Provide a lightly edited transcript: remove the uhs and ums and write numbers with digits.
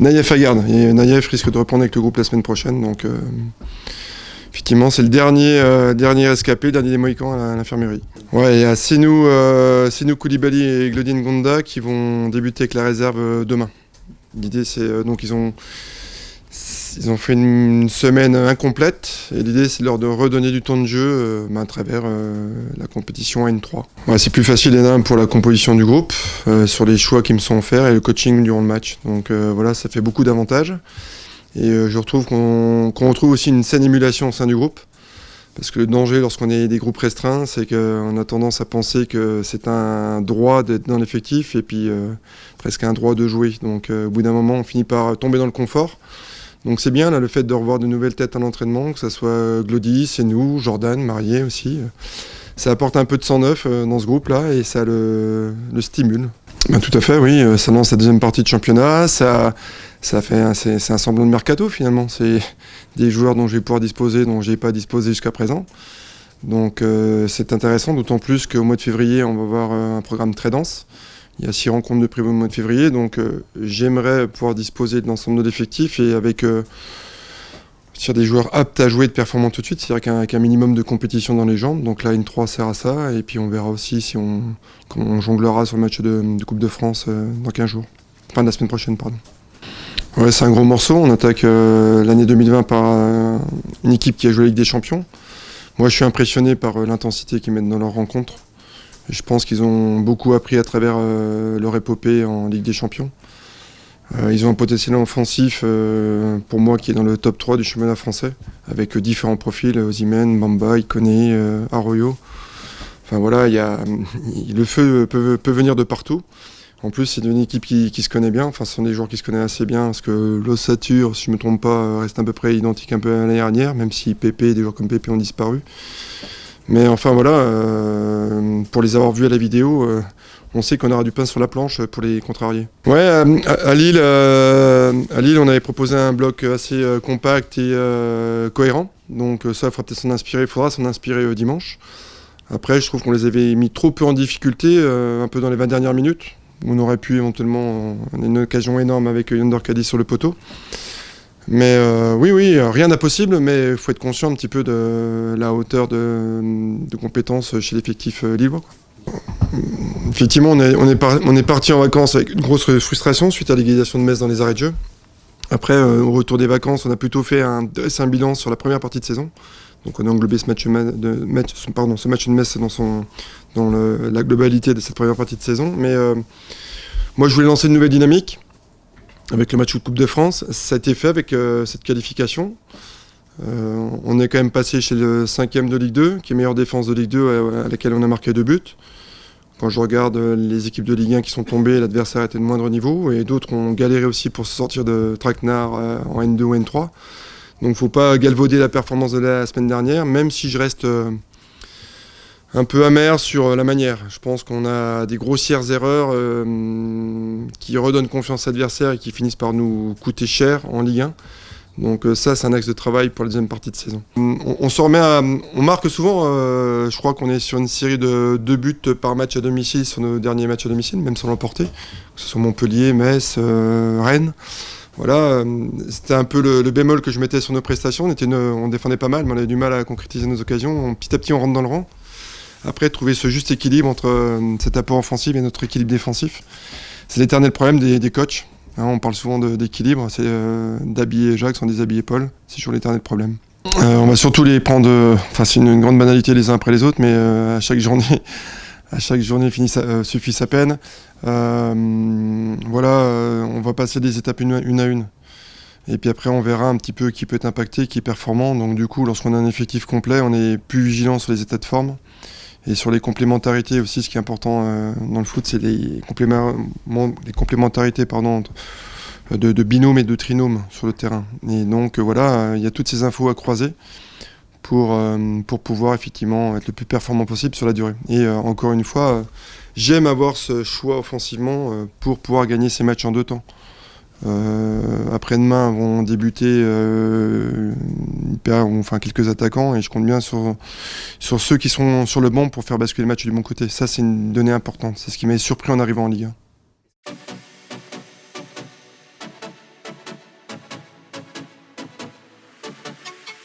Naïef à garde. Et Naïef risque de reprendre avec le groupe la semaine prochaine. Donc, effectivement, c'est le dernier rescapé, dernier des Mohicans à l'infirmerie. Ouais, il y a Senou Koulibaly et Glodine Gonda qui vont débuter avec la réserve demain. L'idée, c'est donc ils ont fait une semaine incomplète et l'idée, c'est de leur redonner du temps de jeu à travers la compétition N3. Ouais, c'est plus facile pour la composition du groupe, sur les choix qui me sont offerts et le coaching durant le match. Donc voilà, ça fait beaucoup d'avantages. Et je retrouve qu'on retrouve aussi une saine émulation au sein du groupe. Parce que le danger lorsqu'on est des groupes restreints, c'est qu'on a tendance à penser que c'est un droit d'être dans l'effectif et puis presque un droit de jouer. Donc au bout d'un moment, on finit par tomber dans le confort. Donc c'est bien là, le fait de revoir de nouvelles têtes à l'entraînement, que ce soit Glody, Senou, Jordan, Marié aussi. Ça apporte un peu de sang neuf dans ce groupe-là et ça le stimule. Ben, tout à fait, oui. Ça lance la deuxième partie de championnat. C'est un semblant de mercato finalement. C'est des joueurs dont je vais pouvoir disposer, dont je n'ai pas disposé jusqu'à présent. Donc c'est intéressant, d'autant plus qu'au mois de février, on va avoir un programme très dense. Il y a 6 rencontres de prévues au mois de février, donc j'aimerais pouvoir disposer de l'ensemble de l'effectif et avec des joueurs aptes à jouer de performants tout de suite, c'est-à-dire qu'un minimum de compétition dans les jambes. Donc là, N3 sert à ça, et puis on verra aussi si comment on jonglera sur le match de Coupe de France dans 15 jours. Enfin, la semaine prochaine, pardon. Ouais, c'est un gros morceau. On attaque l'année 2020 par une équipe qui a joué la Ligue des Champions. Moi, je suis impressionné par l'intensité qu'ils mettent dans leurs rencontres. Je pense qu'ils ont beaucoup appris à travers leur épopée en Ligue des Champions. Ils ont un potentiel offensif, pour moi, qui est dans le top 3 du championnat français, avec différents profils, Osimhen, Bamba, Ikoné, Arroyo. Enfin voilà, le feu peut venir de partout. En plus, c'est une équipe qui se connaît bien. Enfin, ce sont des joueurs qui se connaissent assez bien, parce que l'ossature, si je ne me trompe pas, reste à peu près identique un peu à l'année dernière, même si Pépé, des joueurs comme Pépé ont disparu. Mais enfin voilà, pour les avoir vus à la vidéo, on sait qu'on aura du pain sur la planche pour les contrarier. Ouais, à Lille, on avait proposé un bloc assez compact et cohérent. Donc ça, il faudra s'en inspirer dimanche. Après, je trouve qu'on les avait mis trop peu en difficulté, un peu dans les 20 dernières minutes. On aurait pu éventuellement, une occasion énorme avec Yonder Cadiz sur le poteau. Mais oui, rien d'impossible, mais il faut être conscient un petit peu de la hauteur de compétences chez l'effectif lillois. Effectivement, on est parti en vacances avec une grosse frustration suite à l'égalisation de Metz dans les arrêts de jeu. Après, au retour des vacances, on a plutôt fait un bilan sur la première partie de saison. Donc on a englobé ce match de Metz dans la globalité de cette première partie de saison. Mais moi, je voulais lancer une nouvelle dynamique avec le match de Coupe de France. Ça a été fait avec cette qualification. On est quand même passé chez le 5e de Ligue 2, qui est meilleure défense de Ligue 2, à laquelle on a marqué 2 buts. Quand je regarde les équipes de Ligue 1 qui sont tombées, l'adversaire était de moindre niveau, et d'autres ont galéré aussi pour se sortir de traquenard en N2 ou N3. Donc il ne faut pas galvauder la performance de la semaine dernière, même si je reste un peu amer sur la manière. Je pense qu'on a des grossières erreurs qui redonnent confiance à l'adversaire et qui finissent par nous coûter cher en Ligue 1. Donc ça, c'est un axe de travail pour la deuxième partie de saison. On marque souvent, je crois qu'on est sur une série de 2 buts par match à domicile sur nos derniers matchs à domicile, même sans l'emporter, que ce soit Montpellier, Metz, Rennes. Voilà, c'était un peu le bémol que je mettais sur nos prestations. On défendait pas mal, mais on avait du mal à concrétiser nos occasions. Petit à petit, on rentre dans le rang. Après, trouver ce juste équilibre entre cet apport offensif et notre équilibre défensif, c'est l'éternel problème des coachs. Hein, on parle souvent d'équilibre, c'est d'habiller Jacques sans déshabiller Paul, c'est toujours l'éternel problème. On va surtout les prendre, c'est une grande banalité les uns après les autres, mais à chaque journée suffit sa peine. On va passer des étapes une à une. Et puis après, on verra un petit peu qui peut être impacté, qui est performant. Donc du coup, lorsqu'on a un effectif complet, on est plus vigilant sur les états de forme. Et sur les complémentarités aussi, ce qui est important dans le foot, c'est les complémentarités de binômes et de trinômes sur le terrain. Et donc il y a toutes ces infos à croiser pour pouvoir effectivement être le plus performant possible sur la durée. Et encore une fois, j'aime avoir ce choix offensivement pour pouvoir gagner ces matchs en 2 temps. Après-demain vont débuter quelques attaquants et je compte bien sur ceux qui sont sur le banc pour faire basculer le match du bon côté. Ça, c'est une donnée importante. C'est ce qui m'a surpris en arrivant en Ligue 1.